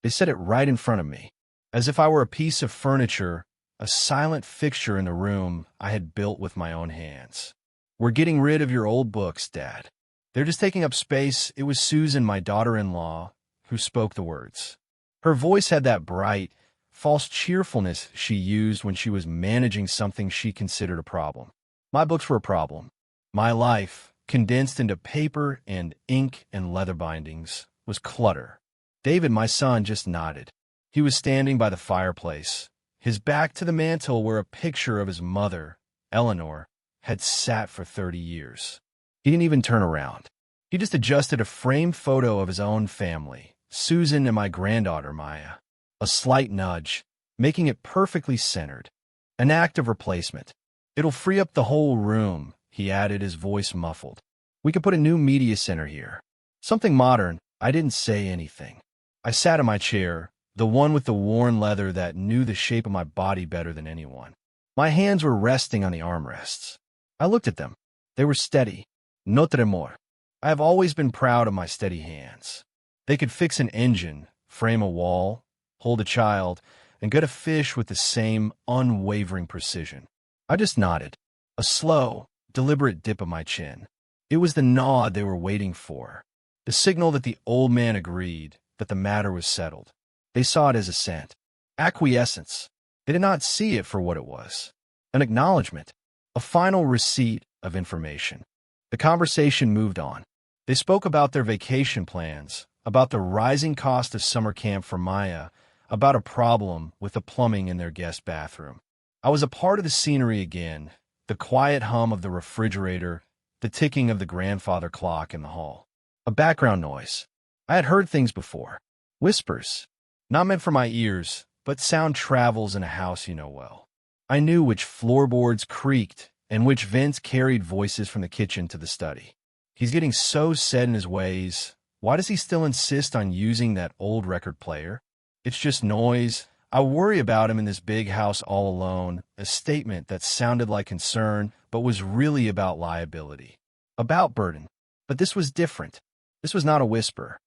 They set it right in front of me, as if I were a piece of furniture, a silent fixture in the room I had built with my own hands. "We're getting rid of your old books, Dad. They're just taking up space." It was Susan, my daughter-in-law, who spoke the words. Her voice had that bright, false cheerfulness she used when she was managing something she considered a problem. My books were a problem. My life, condensed into paper and ink and leather bindings, was clutter. David, my son, just nodded. He was standing by the fireplace, his back to the mantel where a picture of his mother, Eleanor, had sat for 30 years. He didn't even turn around. He just adjusted a framed photo of his own family, Susan and my granddaughter, Maya. A slight nudge, making it perfectly centered. An act of replacement. "It'll free up the whole room," he added, his voice muffled. "We could put a new media center here. Something modern." I didn't say anything. I sat in my chair, the one with the worn leather that knew the shape of my body better than anyone. My hands were resting on the armrests. I looked at them. They were steady. No tremor. I have always been proud of my steady hands. They could fix an engine, frame a wall, hold a child, and gut a fish with the same unwavering precision. I just nodded, a slow, deliberate dip of my chin. It was the nod they were waiting for, the signal that the old man agreed, that the matter was settled. They saw it as assent, acquiescence. They did not see it for what it was, an acknowledgement, a final receipt of information. The conversation moved on. They spoke about their vacation plans, about the rising cost of summer camp for Maya, about a problem with the plumbing in their guest bathroom. I was a part of the scenery again, the quiet hum of the refrigerator, the ticking of the grandfather clock in the hall. A background noise. I had heard things before. Whispers. Not meant for my ears, but sound travels in a house you know well. I knew which floorboards creaked and which vents carried voices from the kitchen to the study. He's getting so set in his ways. Why does he still insist on using that old record player? It's just noise. I worry about him in this big house all alone, a statement that sounded like concern, but was really about liability, about burden. But this was different. This was not a whisper.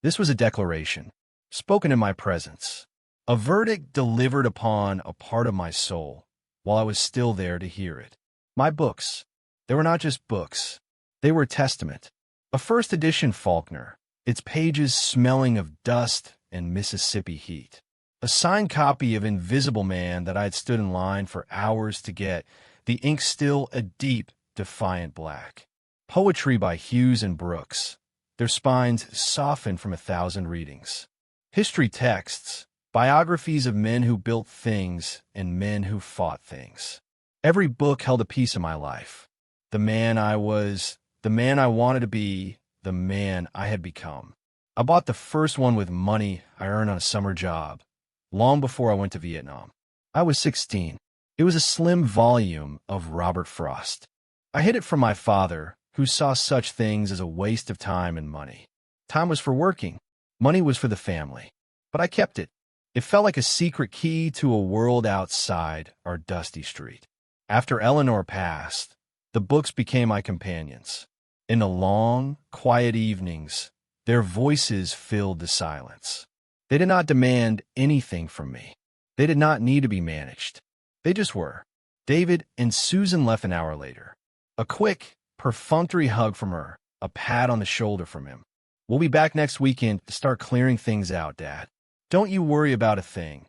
This was a declaration, spoken in my presence, a verdict delivered upon a part of my soul while I was still there to hear it. My books. They were not just books. They were a testament. A first edition Faulkner, its pages smelling of dust and Mississippi heat. A signed copy of Invisible Man that I had stood in line for hours to get, the ink still a deep, defiant black. Poetry by Hughes and Brooks, their spines softened from 1,000 readings. History texts, biographies of men who built things and men who fought things. Every book held a piece of my life. The man I was, the man I wanted to be, the man I had become. I bought the first one with money I earned on a summer job, long before I went to Vietnam. I was 16. It was a slim volume of Robert Frost. I hid it from my father, who saw such things as a waste of time and money. Time was for working. Money was for the family. But I kept it. It felt like a secret key to a world outside our dusty street. After Eleanor passed, the books became my companions. In the long, quiet evenings, their voices filled the silence. They did not demand anything from me. They did not need to be managed. They just were. David and Susan left an hour later. A quick, perfunctory hug from her, a pat on the shoulder from him. "We'll be back next weekend to start clearing things out, Dad. Don't you worry about a thing."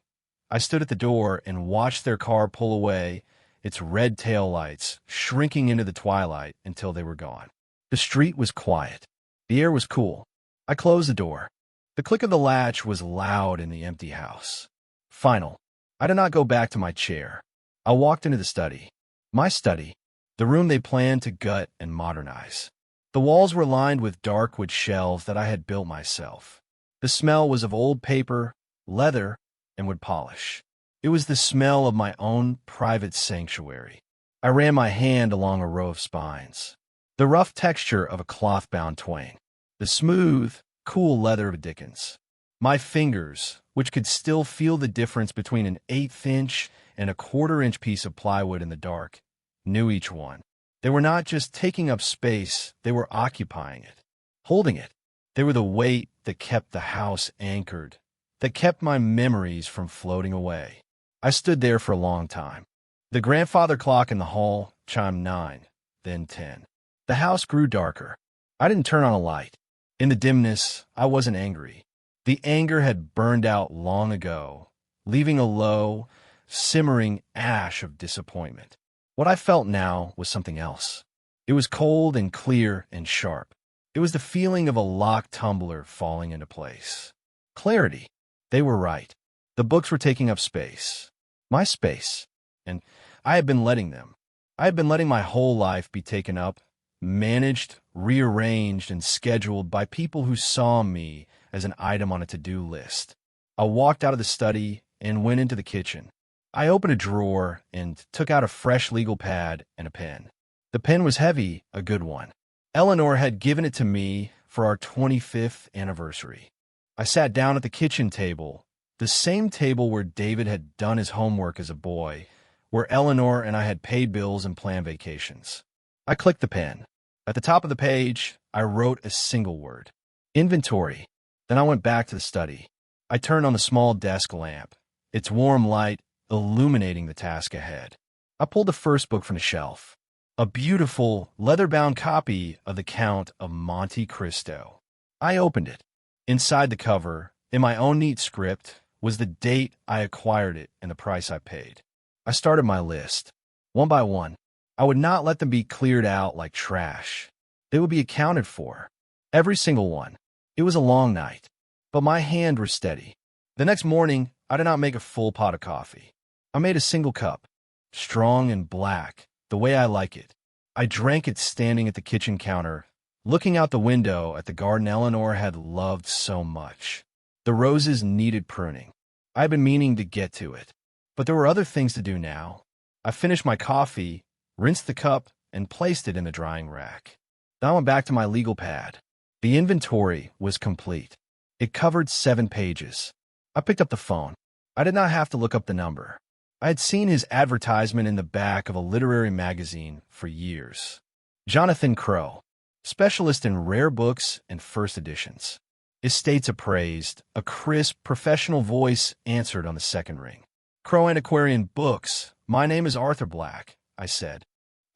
I stood at the door and watched their car pull away, its red taillights shrinking into the twilight until they were gone. The street was quiet. The air was cool. I closed the door. The click of the latch was loud in the empty house. Final. I did not go back to my chair. I walked into the study. My study. The room they planned to gut and modernize. The walls were lined with dark wood shelves that I had built myself. The smell was of old paper, leather, and wood polish. It was the smell of my own private sanctuary. I ran my hand along a row of spines. The rough texture of a cloth-bound twang. The smooth, cool leather of a Dickens. My fingers, which could still feel the difference between an 1/8 inch and a 1/4 inch piece of plywood in the dark, knew each one. They were not just taking up space, they were occupying it, holding it. They were the weight that kept the house anchored, that kept my memories from floating away. I stood there for a long time. The grandfather clock in the hall chimed 9, then 10. The house grew darker. I didn't turn on a light. In the dimness, I wasn't angry. The anger had burned out long ago, leaving a low, simmering ash of disappointment. What I felt now was something else. It was cold and clear and sharp. It was the feeling of a locked tumbler falling into place. Clarity. They were right. The books were taking up space. My space. And I had been letting them. I had been letting my whole life be taken up, managed, rearranged, and scheduled by people who saw me as an item on a to-do list. I walked out of the study and went into the kitchen. I opened a drawer and took out a fresh legal pad and a pen. The pen was heavy, a good one. Eleanor had given it to me for our 25th anniversary. I sat down at the kitchen table, the same table where David had done his homework as a boy, where Eleanor and I had paid bills and planned vacations. I clicked the pen. At the top of the page, I wrote a single word. Inventory. Then I went back to the study. I turned on the small desk lamp, its warm light illuminating the task ahead. I pulled the first book from the shelf. A beautiful, leather-bound copy of The Count of Monte Cristo. I opened it. Inside the cover, in my own neat script, was the date I acquired it and the price I paid. I started my list. One by one. I would not let them be cleared out like trash. They would be accounted for. Every single one. It was a long night, but my hand was steady. The next morning, I did not make a full pot of coffee. I made a single cup, strong and black, the way I like it. I drank it standing at the kitchen counter, looking out the window at the garden Eleanor had loved so much. The roses needed pruning. I had been meaning to get to it, but there were other things to do now. I finished my coffee, rinsed the cup, and placed it in the drying rack. Then I went back to my legal pad. The inventory was complete. It covered 7 pages. I picked up the phone. I did not have to look up the number. I had seen his advertisement in the back of a literary magazine for years. Jonathan Crow, specialist in rare books and first editions. Estates appraised, a crisp, professional voice answered on the second ring. Crow Antiquarian Books. My name is Arthur Black, I said.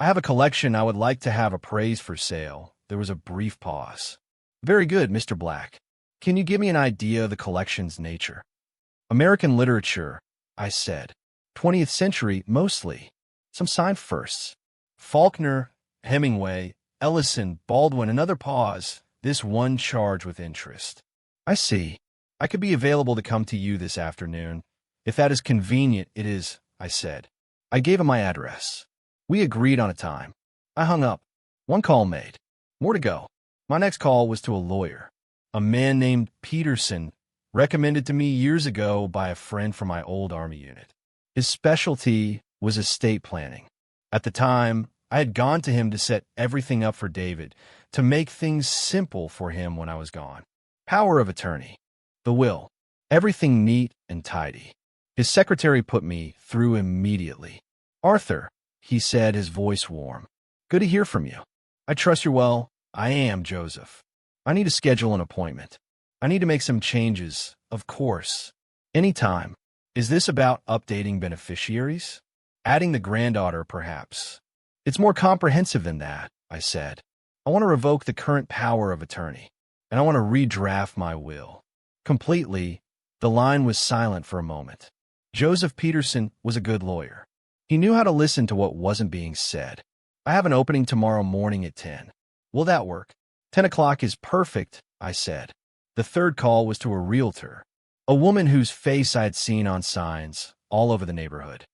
I have a collection I would like to have appraised for sale. There was a brief pause. Very good, Mr. Black. Can you give me an idea of the collection's nature? American literature, I said. 20th century, mostly. Some signed firsts. Faulkner, Hemingway, Ellison, Baldwin, another pause. This one charged with interest. I see. I could be available to come to you this afternoon. If that is convenient, it is, I said. I gave him my address. We agreed on a time. I hung up. One call made. More to go. My next call was to a lawyer. A man named Peterson, recommended to me years ago by a friend from my old Army unit. His specialty was estate planning. At the time, I had gone to him to set everything up for David, to make things simple for him when I was gone. Power of attorney. The will. Everything neat and tidy. His secretary put me through immediately. Arthur, he said, his voice warm. Good to hear from you. I trust you're well. I am, Joseph. I need to schedule an appointment. I need to make some changes, of course. Anytime. Is this about updating beneficiaries? Adding the granddaughter, perhaps? It's more comprehensive than that, I said. I want to revoke the current power of attorney, and I want to redraft my will. Completely, the line was silent for a moment. Joseph Peterson was a good lawyer. He knew how to listen to what wasn't being said. I have an opening tomorrow morning at 10. Will that work? 10 o'clock is perfect, I said. The third call was to a realtor, a woman whose face I had seen on signs all over the neighborhood.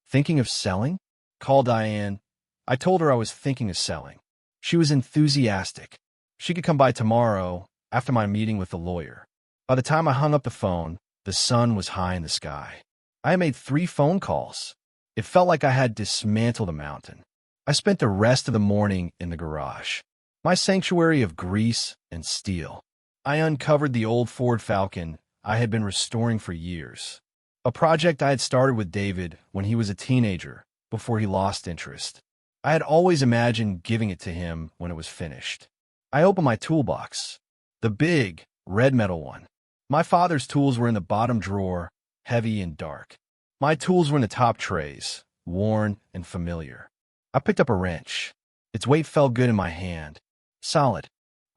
Thinking of selling? Call Diane. I told her I was thinking of selling. She was enthusiastic. She could come by tomorrow after my meeting with the lawyer. By the time I hung up the phone, the sun was high in the sky. I had made 3 phone calls. It felt like I had dismantled a mountain. I spent the rest of the morning in the garage, my sanctuary of grease and steel. I uncovered the old Ford Falcon I had been restoring for years, a project I had started with David when he was a teenager, before he lost interest. I had always imagined giving it to him when it was finished. I opened my toolbox, the big, red metal one. My father's tools were in the bottom drawer, heavy and dark. My tools were in the top trays, worn and familiar. I picked up a wrench. Its weight felt good in my hand. Solid.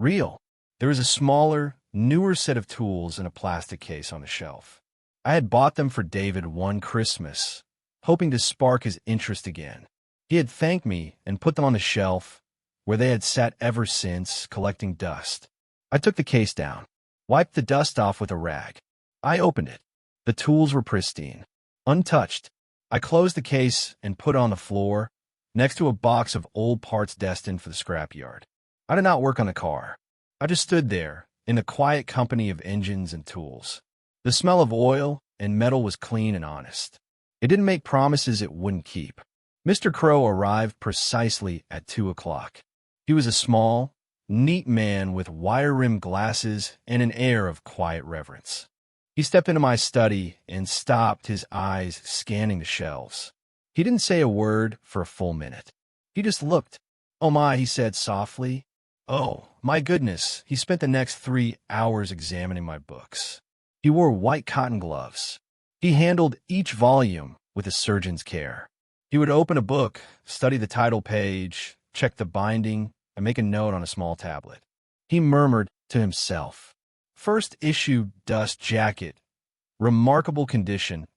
Real. There was a smaller, newer set of tools in a plastic case on the shelf. I had bought them for David one Christmas, hoping to spark his interest again. He had thanked me and put them on the shelf, where they had sat ever since, collecting dust. I took the case down, wiped the dust off with a rag. I opened it. The tools were pristine, untouched. I closed the case and put it on the floor, next to a box of old parts destined for the scrapyard. I did not work on the car. I just stood there, in the quiet company of engines and tools. The smell of oil and metal was clean and honest. It didn't make promises it wouldn't keep. Mr. Crow arrived precisely at 2 o'clock. He was a small, neat man with wire-rimmed glasses and an air of quiet reverence. He stepped into my study and stopped, his eyes scanning the shelves. He didn't say a word for a full minute. He just looked. "Oh my," he said softly. "Oh, my goodness." He spent the next 3 hours examining my books. He wore white cotton gloves. He handled each volume with a surgeon's care. He would open a book, study the title page, check the binding, and make a note on a small tablet. He murmured to himself, "First issue dust jacket, remarkable condition,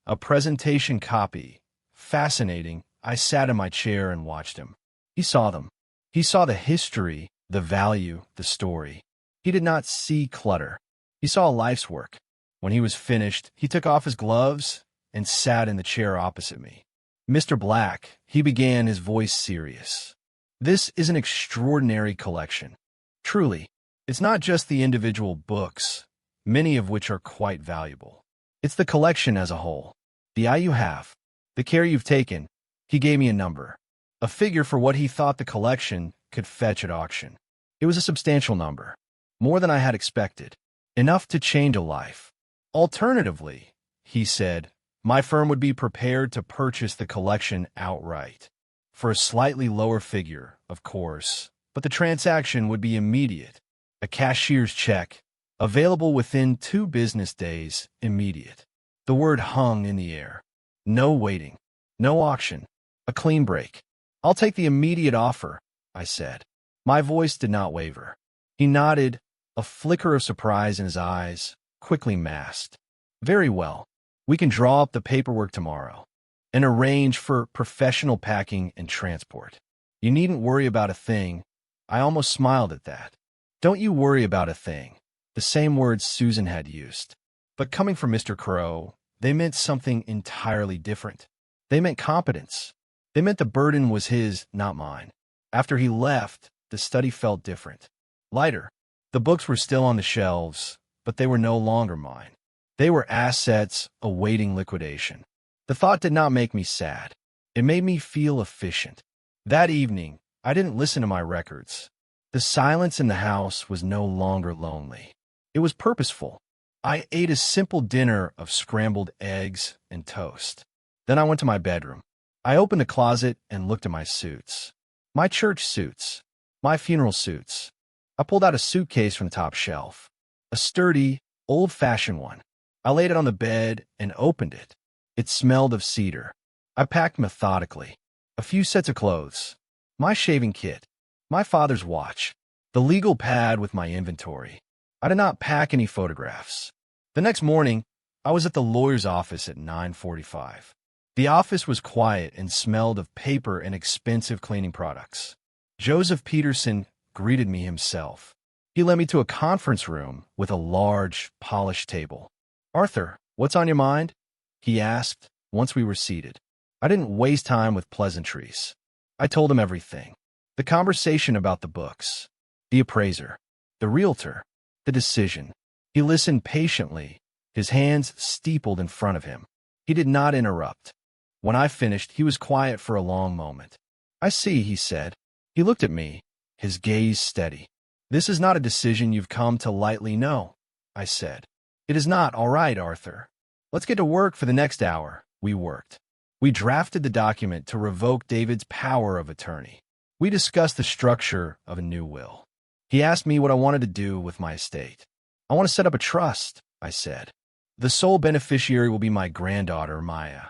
a presentation copy, fascinating." I sat in my chair and watched him. He saw them. He saw the history, the value, the story. He did not see clutter. He saw a life's work. When he was finished, he took off his gloves and sat in the chair opposite me. "Mr. Black," he began, his voice serious. "This is an extraordinary collection. Truly, it's not just the individual books, many of which are quite valuable. It's the collection as a whole. The eye you have, the care you've taken." He gave me a number, a figure for what he thought the collection could fetch at auction. It was a substantial number, more than I had expected, enough to change a life. "Alternatively," he said, "my firm would be prepared to purchase the collection outright, for a slightly lower figure, of course, but the transaction would be immediate. A cashier's check, available within 2 business days, immediate." The word hung in the air. No waiting, no auction, a clean break. "I'll take the immediate offer," I said. My voice did not waver. He nodded, a flicker of surprise in his eyes, quickly masked. "Very well. We can draw up the paperwork tomorrow and arrange for professional packing and transport. You needn't worry about a thing." I almost smiled at that. "Don't you worry about a thing." The same words Susan had used. But coming from Mr. Crow, they meant something entirely different. They meant competence. They meant the burden was his, not mine. After he left, the study felt different. Lighter. The books were still on the shelves, but they were no longer mine. They were assets awaiting liquidation. The thought did not make me sad. It made me feel efficient. That evening, I didn't listen to my records. The silence in the house was no longer lonely. It was purposeful. I ate a simple dinner of scrambled eggs and toast. Then I went to my bedroom. I opened a closet and looked at my suits. My church suits. My funeral suits. I pulled out a suitcase from the top shelf. A sturdy, old-fashioned one. I laid it on the bed and opened it. It smelled of cedar. I packed methodically. A few sets of clothes. My shaving kit. My father's watch. The legal pad with my inventory. I did not pack any photographs. The next morning, I was at the lawyer's office at 9:45. The office was quiet and smelled of paper and expensive cleaning products. Joseph Peterson greeted me himself. He led me to a conference room with a large, polished table. "Arthur, what's on your mind?" he asked once we were seated. I didn't waste time with pleasantries. I told him everything. The conversation about the books, the appraiser, the realtor, the decision. He listened patiently, his hands steepled in front of him. He did not interrupt. When I finished, he was quiet for a long moment. "I see," he said. He looked at me, his gaze steady. "This is not a decision you've come to lightly know," I said. "It is not. All right, Arthur. Let's get to work for the next hour." We worked. We drafted the document to revoke David's power of attorney. We discussed the structure of a new will. He asked me what I wanted to do with my estate. I want to set up a trust, I said. The sole beneficiary will be my granddaughter, Maya.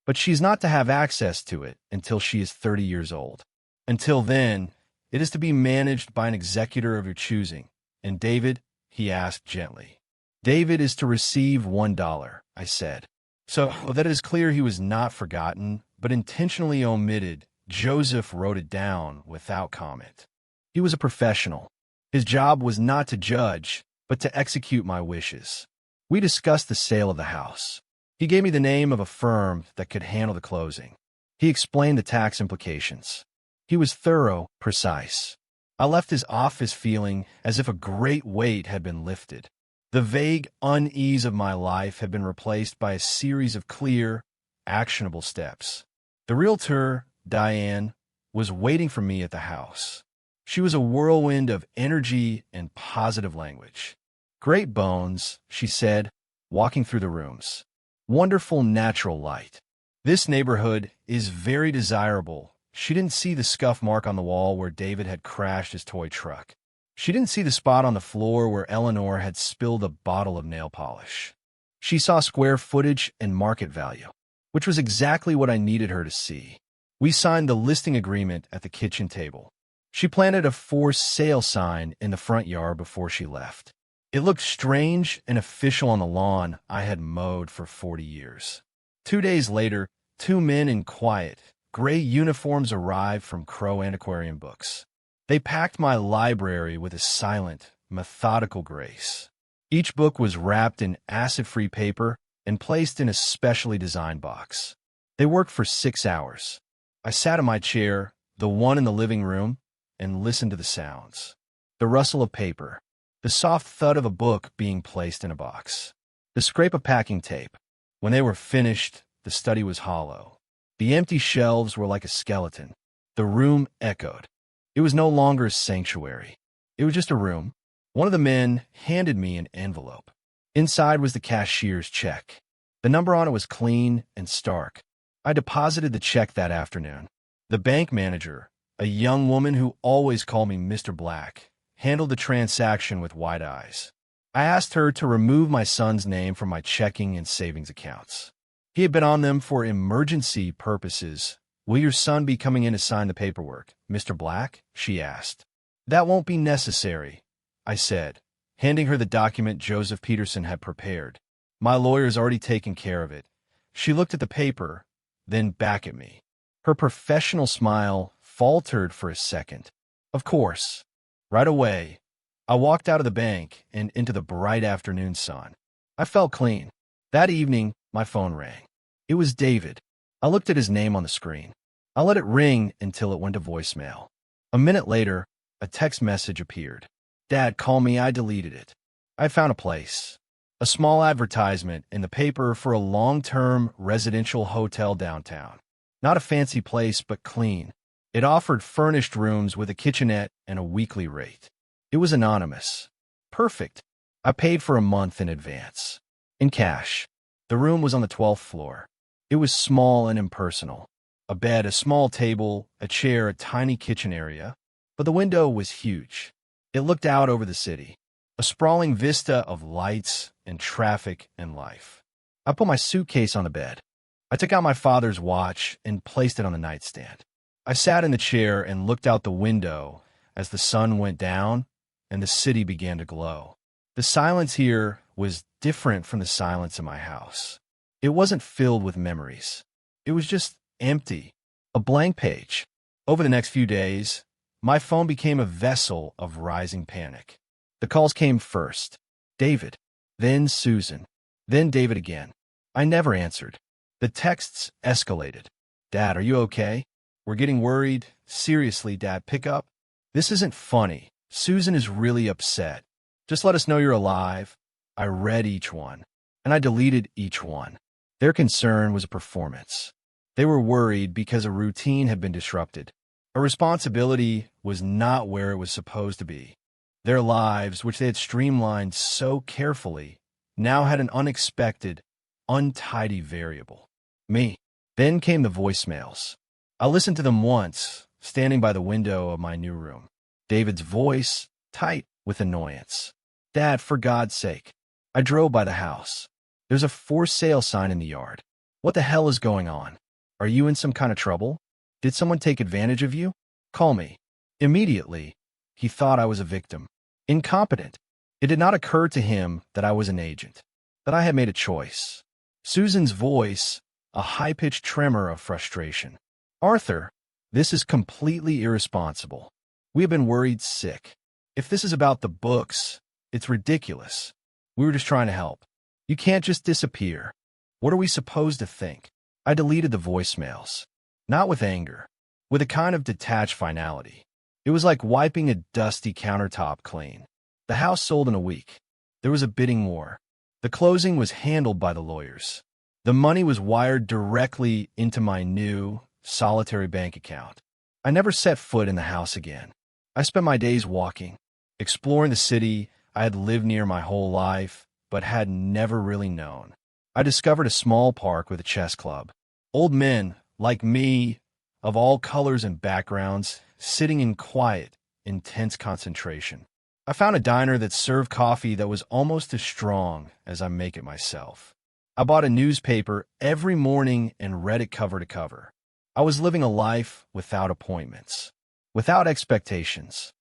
But she's not to have access to it until she is 30 years old. Until then, it is to be managed by an executor of your choosing. And David, he asked gently. David is to receive $1, I said. So that it is clear he was not forgotten, but intentionally omitted, Joseph wrote it down without comment. He was a professional. His job was not to judge, but to execute my wishes. We discussed the sale of the house. He gave me the name of a firm that could handle the closing. He explained the tax implications. He was thorough, precise. I left his office feeling as if a great weight had been lifted. The vague unease of my life had been replaced by a series of clear, actionable steps. The realtor, Diane, was waiting for me at the house. She was a whirlwind of energy and positive language. Great bones, she said, walking through the rooms. Wonderful natural light. This neighborhood is very desirable. She didn't see the scuff mark on the wall where David had crashed his toy truck. She didn't see the spot on the floor where Eleanor had spilled a bottle of nail polish. She saw square footage and market value, which was exactly what I needed her to see. We signed the listing agreement at the kitchen table. She planted a for sale sign in the front yard before she left. It looked strange and official on the lawn I had mowed for 40 years. 2 days later, 2 men in quiet, gray uniforms arrived from Crow Antiquarian Books. They packed my library with a silent, methodical grace. Each book was wrapped in acid-free paper and placed in a specially designed box. They worked for 6 hours. I sat in my chair, the one in the living room, and listened to the sounds. The rustle of paper. The soft thud of a book being placed in a box. The scrape of packing tape. When they were finished, the study was hollow. The empty shelves were like a skeleton. The room echoed. It was no longer a sanctuary. It was just a room. One of the men handed me an envelope. Inside was the cashier's check. The number on it was clean and stark. I deposited the check that afternoon. The bank manager, a young woman who always called me Mr. Black, handled the transaction with wide eyes. I asked her to remove my son's name from my checking and savings accounts. He had been on them for emergency purposes. Will your son be coming in to sign the paperwork, Mr. Black? She asked. That won't be necessary, I said, handing her the document Joseph Peterson had prepared. My lawyer's already taken care of it. She looked at the paper, then back at me. Her professional smile faltered for a second. Of course. Right away, I walked out of the bank and into the bright afternoon sun. I felt clean. That evening, my phone rang. It was David. I looked at his name on the screen. I let it ring until it went to voicemail. A minute later, a text message appeared. Dad, call me. I deleted it. I found a place. A small advertisement in the paper for a long-term residential hotel downtown. Not a fancy place, but clean. It offered furnished rooms with a kitchenette and a weekly rate. It was anonymous. Perfect. I paid for a month in advance. In cash. The room was on the 12th floor. It was small and impersonal. A bed, a small table, a chair, a tiny kitchen area. But the window was huge. It looked out over the city. A sprawling vista of lights and traffic and life. I put my suitcase on the bed. I took out my father's watch and placed it on the nightstand. I sat in the chair and looked out the window as the sun went down and the city began to glow. The silence here was different from the silence in my house. It wasn't filled with memories. It was just empty, a blank page. Over the next few days, my phone became a vessel of rising panic. The calls came first. David, then Susan, then David again. I never answered. The texts escalated. Dad, are you okay? We're getting worried. Seriously, Dad, pick up. This isn't funny. Susan is really upset. Just let us know you're alive. I read each one, and I deleted each one. Their concern was a performance. They were worried because a routine had been disrupted. A responsibility was not where it was supposed to be. Their lives, which they had streamlined so carefully, now had an unexpected, untidy variable. Me. Then came the voicemails. I listened to them once, standing by the window of my new room. David's voice, tight with annoyance. Dad, for God's sake. I drove by the house. There's a for sale sign in the yard. What the hell is going on? Are you in some kind of trouble? Did someone take advantage of you? Call me. Immediately, he thought I was a victim. Incompetent. It did not occur to him that I was an agent, that I had made a choice. Susan's voice, a high-pitched tremor of frustration. Arthur, this is completely irresponsible. We have been worried sick. If this is about the books, it's ridiculous. We were just trying to help. You can't just disappear. What are we supposed to think? I deleted the voicemails. Not with anger, with a kind of detached finality. It was like wiping a dusty countertop clean. The house sold in a week. There was a bidding war. The closing was handled by the lawyers. The money was wired directly into my new, solitary bank account. I never set foot in the house again. I spent my days walking, exploring the city I had lived near my whole life, but had never really known. I discovered a small park with a chess club. Old men, like me, of all colors and backgrounds, sitting in quiet, intense concentration. I found a diner that served coffee that was almost as strong as I make it myself. I bought a newspaper every morning and read it cover to cover. I was living a life without appointments, without expectations.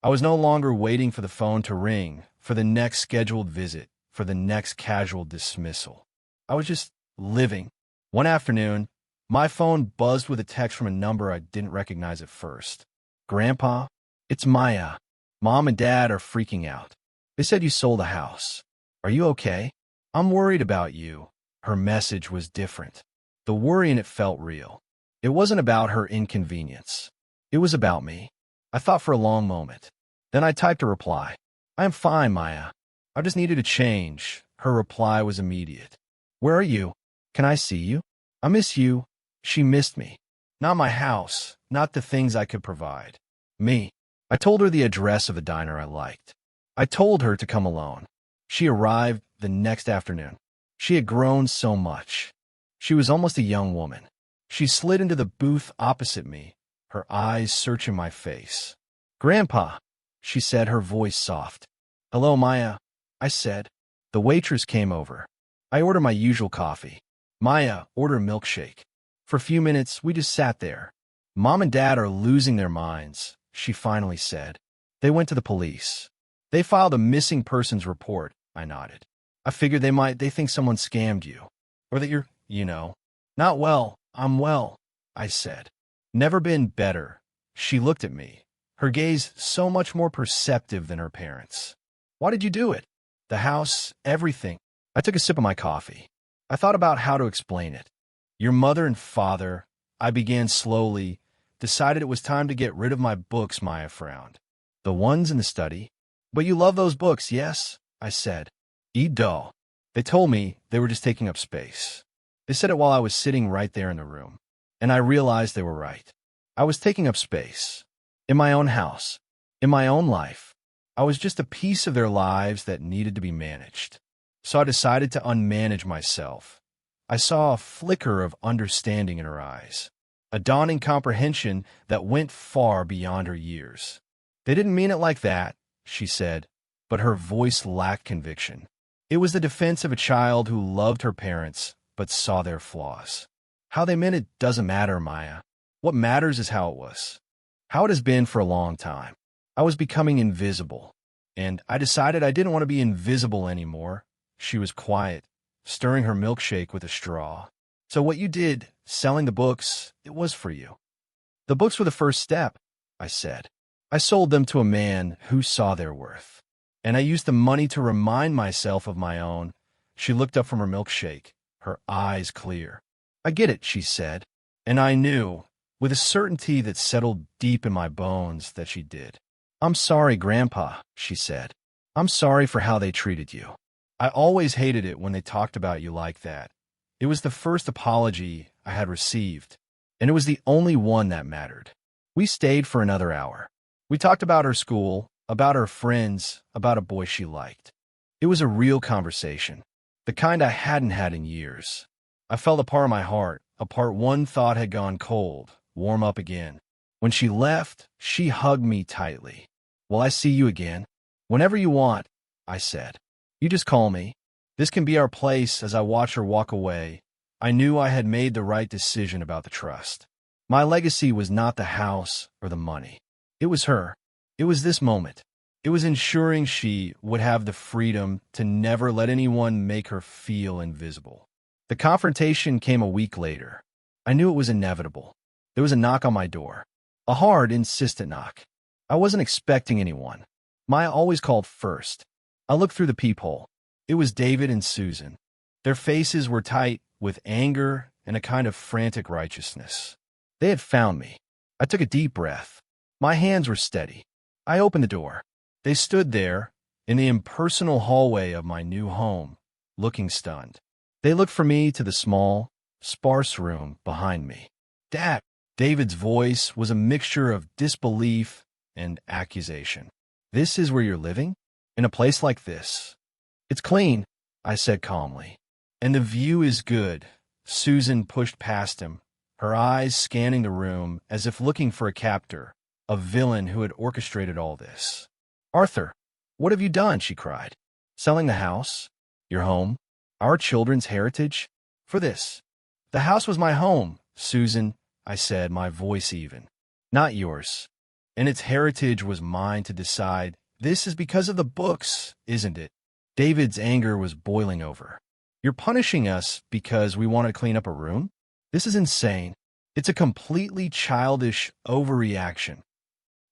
I was no longer waiting for the phone to ring, for the next scheduled visit, for the next casual dismissal. I was just living. One afternoon, my phone buzzed with a text from a number I didn't recognize at first. Grandpa, it's Maya. Mom and Dad are freaking out. They said you sold a house. Are you okay? I'm worried about you. Her message was different. The worry in it felt real. It wasn't about her inconvenience. It was about me. I thought for a long moment. Then I typed a reply. I am fine, Maya. I just needed a change. Her reply was immediate. Where are you? Can I see you? I miss you. She missed me. Not my house, not the things I could provide. Me. I told her the address of a diner I liked. I told her to come alone. She arrived the next afternoon. She had grown so much. She was almost a young woman. She slid into the booth opposite me, her eyes searching my face. Grandpa, she said, her voice soft. Hello, Maya, I said. The waitress came over. I ordered my usual coffee. Maya, order a milkshake. For a few minutes, we just sat there. Mom and Dad are losing their minds, she finally said. They went to the police. They filed a missing persons report, I nodded. I figured they think someone scammed you. Or that you're, not well. I'm well, I said. Never been better. She looked at me, her gaze so much more perceptive than her parents. Why did you do it? The house, everything. I took a sip of my coffee. I thought about how to explain it. Your mother and father, I began slowly, decided it was time to get rid of my books, Maya frowned. The ones in the study? But you love those books, yes? I said. Edo. They told me they were just taking up space. They said it while I was sitting right there in the room. And I realized they were right. I was taking up space. In my own house. In my own life. I was just a piece of their lives that needed to be managed. So I decided to unmanage myself. I saw a flicker of understanding in her eyes. A dawning comprehension that went far beyond her years. They didn't mean it like that, she said, but her voice lacked conviction. It was the defense of a child who loved her parents, but saw their flaws. How they meant it doesn't matter, Maya. What matters is how it was. How it has been for a long time. I was becoming invisible, and I decided I didn't want to be invisible anymore. She was quiet, stirring her milkshake with a straw. So what you did, selling the books, it was for you. The books were the first step, I said. I sold them to a man who saw their worth. And I used the money to remind myself of my own. She looked up from her milkshake, her eyes clear. I get it, she said. And I knew, with a certainty that settled deep in my bones, that she did. I'm sorry, Grandpa, she said. I'm sorry for how they treated you. I always hated it when they talked about you like that. It was the first apology I had received, and it was the only one that mattered. We stayed for another hour. We talked about her school, about her friends, about a boy she liked. It was a real conversation, the kind I hadn't had in years. I felt a part of my heart, a part one thought had gone cold, warm up again. When she left, she hugged me tightly. Will I see you again? Whenever you want, I said. You just call me. This can be our place. As I watched her walk away, I knew I had made the right decision about the trust. My legacy was not the house or the money. It was her. It was this moment. It was ensuring she would have the freedom to never let anyone make her feel invisible. The confrontation came a week later. I knew it was inevitable. There was a knock on my door. A hard, insistent knock. I wasn't expecting anyone. Maya always called first. I looked through the peephole. It was David and Susan. Their faces were tight with anger and a kind of frantic righteousness. They had found me. I took a deep breath. My hands were steady. I opened the door. They stood there, in the impersonal hallway of my new home, looking stunned. They looked from me to the small, sparse room behind me. Dad! David's voice was a mixture of disbelief and accusation. This is where you're living? In a place like this? It's clean, I said calmly. And the view is good. Susan pushed past him, her eyes scanning the room as if looking for a captor, a villain who had orchestrated all this. Arthur, what have you done? She cried. Selling the house? Your home? Our children's heritage? For this. The house was my home, Susan, I said, my voice even. Not yours. And its heritage was mine to decide. This is because of the books, isn't it? David's anger was boiling over. You're punishing us because we want to clean up a room? This is insane. It's a completely childish overreaction.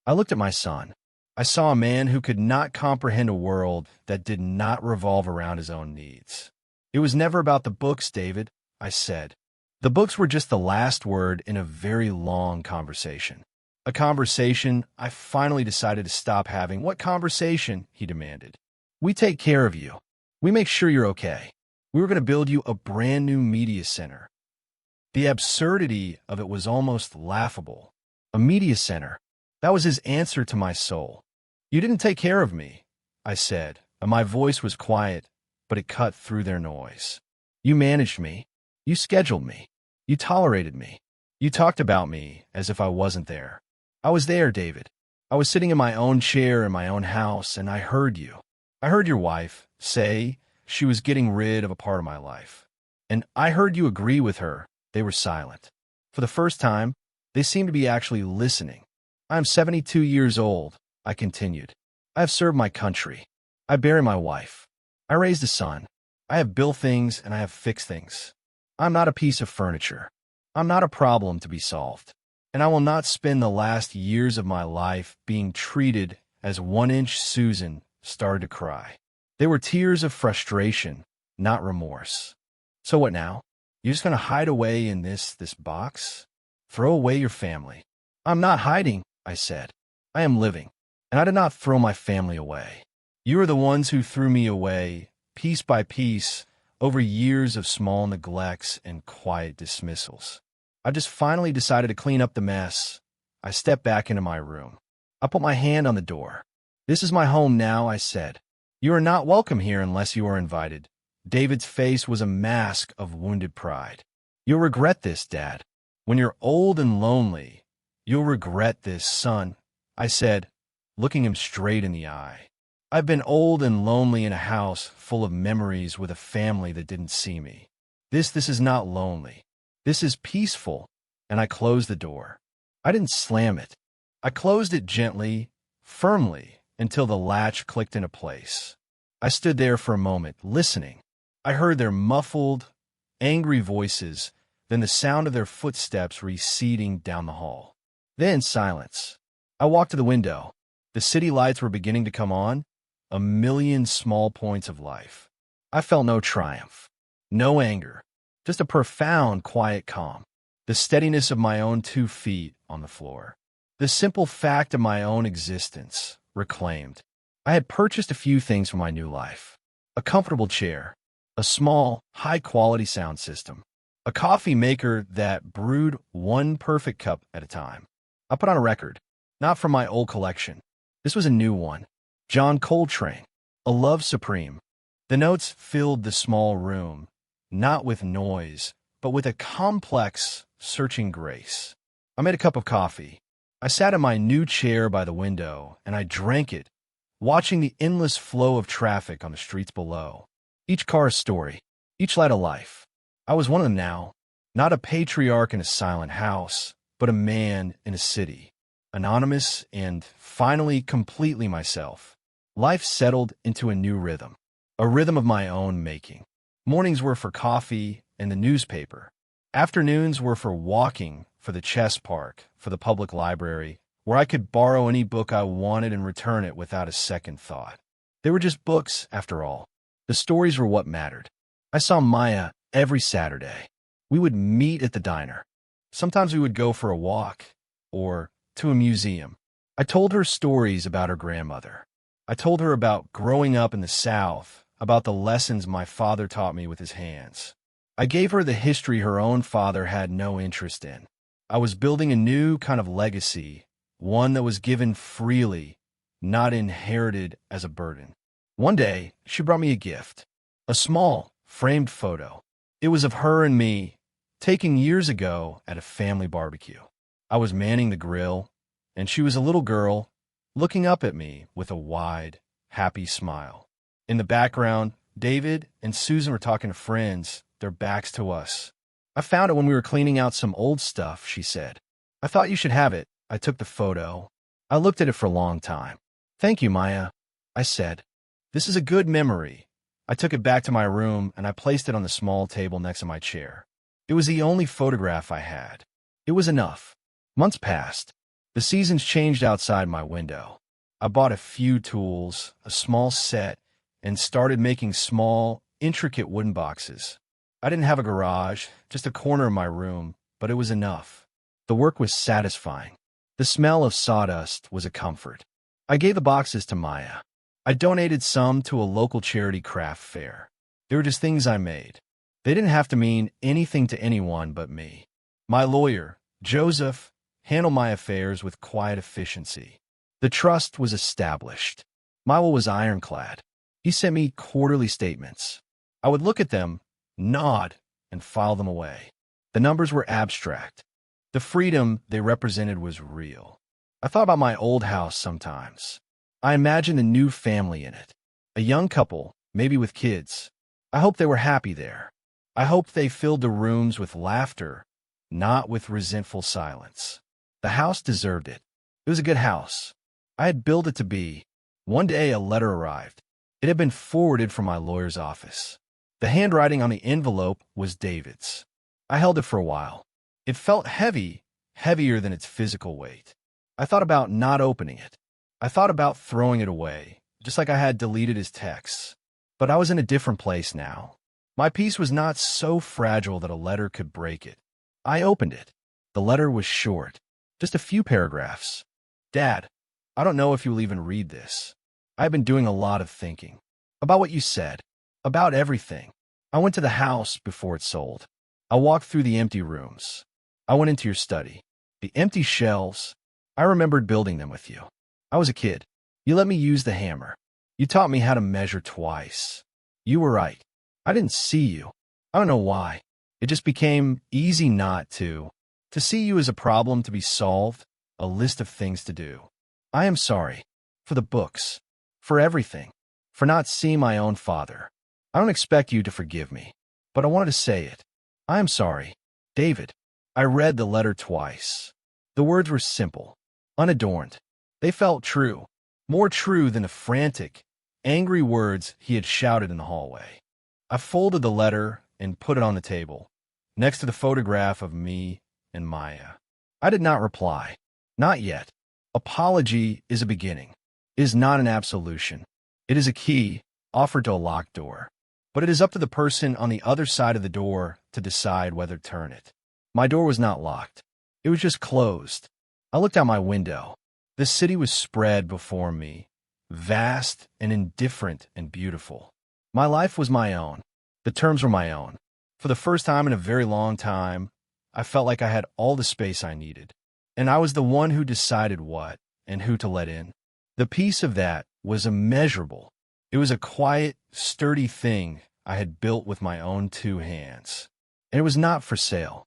I looked at my son. I saw a man who could not comprehend a world that did not revolve around his own needs. It was never about the books, David, I said. The books were just the last word in a very long conversation. A conversation I finally decided to stop having. What conversation? He demanded. We take care of you. We make sure you're okay. We were going to build you a brand new media center. The absurdity of it was almost laughable. A media center. That was his answer to my soul. You didn't take care of me, I said, and my voice was quiet, but it cut through their noise. You managed me. You scheduled me. You tolerated me. You talked about me as if I wasn't there. I was there, David. I was sitting in my own chair in my own house, and I heard you. I heard your wife say she was getting rid of a part of my life. And I heard you agree with her. They were silent. For the first time, they seemed to be actually listening. I am 72 years old, I continued. I have served my country. I bury my wife. I raised a son. I have built things and I have fixed things. I'm not a piece of furniture. I'm not a problem to be solved. And I will not spend the last years of my life being treated as 1-inch Susan started to cry. They were tears of frustration, not remorse. So what now? You're just going to hide away in this box? Throw away your family. I'm not hiding, I said. I am living. And I did not throw my family away. You are the ones who threw me away, piece by piece, over years of small neglects and quiet dismissals. I just finally decided to clean up the mess. I stepped back into my room. I put my hand on the door. This is my home now, I said. You are not welcome here unless you are invited. David's face was a mask of wounded pride. You'll regret this, Dad. When you're old and lonely, you'll regret this, son, I said, looking him straight in the eye. I've been old and lonely in a house full of memories with a family that didn't see me. This is not lonely. This is peaceful. And I closed the door. I didn't slam it. I closed it gently, firmly, until the latch clicked into place. I stood there for a moment, listening. I heard their muffled, angry voices, then the sound of their footsteps receding down the hall. Then silence. I walked to the window. The city lights were beginning to come on, a million small points of life. I felt no triumph, no anger, just a profound, quiet calm. The steadiness of my own 2 feet on the floor. The simple fact of my own existence, reclaimed. I had purchased a few things for my new life. A comfortable chair, a small, high-quality sound system, a coffee maker that brewed one perfect cup at a time. I put on a record, not from my old collection. This was a new one. John Coltrane, A Love Supreme. The notes filled the small room, not with noise, but with a complex, searching grace. I made a cup of coffee. I sat in my new chair by the window, and I drank it, watching the endless flow of traffic on the streets below. Each car a story, each light a life. I was one of them now, not a patriarch in a silent house, but a man in a city, anonymous and finally completely myself. Life settled into a new rhythm, a rhythm of my own making. Mornings were for coffee and the newspaper. Afternoons were for walking, for the chess park, for the public library, where I could borrow any book I wanted and return it without a second thought. They were just books, after all. The stories were what mattered. I saw Maya every Saturday. We would meet at the diner. Sometimes we would go for a walk, or to a museum. I told her stories about her grandmother. I told her about growing up in the South, about the lessons my father taught me with his hands. I gave her the history her own father had no interest in. I was building a new kind of legacy, one that was given freely, not inherited as a burden. One day, she brought me a gift, a small, framed photo. It was of her and me, taken years ago at a family barbecue. I was manning the grill, and she was a little girl, looking up at me with a wide, happy smile. In the background, David and Susan were talking to friends, their backs to us. "I found it when we were cleaning out some old stuff," she said. "I thought you should have it." I took the photo. I looked at it for a long time. "Thank you, Maya," I said. "This is a good memory." I took it back to my room and I placed it on the small table next to my chair. It was the only photograph I had. It was enough. Months passed. The seasons changed outside my window. I bought a few tools, a small set, and started making small, intricate wooden boxes. I didn't have a garage, just a corner of my room, but it was enough. The work was satisfying. The smell of sawdust was a comfort. I gave the boxes to Maya. I donated some to a local charity craft fair. They were just things I made. They didn't have to mean anything to anyone but me. My lawyer, Joseph, handled my affairs with quiet efficiency. The trust was established. My will was ironclad. He sent me quarterly statements. I would look at them, nod, and file them away. The numbers were abstract. The freedom they represented was real. I thought about my old house sometimes. I imagined a new family in it. A young couple, maybe with kids. I hoped they were happy there. I hoped they filled the rooms with laughter, not with resentful silence. The house deserved it. It was a good house. I had built it to be. One day a letter arrived. It had been forwarded from my lawyer's office. The handwriting on the envelope was David's. I held it for a while. It felt heavy, heavier than its physical weight. I thought about not opening it. I thought about throwing it away, just like I had deleted his texts. But I was in a different place now. My peace was not so fragile that a letter could break it. I opened it. The letter was short, just a few paragraphs. "Dad, I don't know if you'll even read this. I've been doing a lot of thinking. About what you said. About everything. I went to the house before it sold. I walked through the empty rooms. I went into your study. The empty shelves. I remembered building them with you. I was a kid. You let me use the hammer. You taught me how to measure twice. You were right. I didn't see you. I don't know why. It just became easy not to. To see you as a problem to be solved, a list of things to do. I am sorry. For the books. For everything. For not seeing my own father. I don't expect you to forgive me. But I wanted to say it. I am sorry. David." I read the letter twice. The words were simple. Unadorned. They felt true. More true than the frantic, angry words he had shouted in the hallway. I folded the letter and put it on the table, next to the photograph of me and Maya. I did not reply. Not yet. Apology is a beginning. It is not an absolution. It is a key offered to a locked door. But it is up to the person on the other side of the door to decide whether to turn it. My door was not locked. It was just closed. I looked out my window. The city was spread before me, vast and indifferent and beautiful. My life was my own. The terms were my own. For the first time in a very long time, I felt like I had all the space I needed. And I was the one who decided what and who to let in. The peace of that was immeasurable. It was a quiet, sturdy thing I had built with my own two hands. And it was not for sale.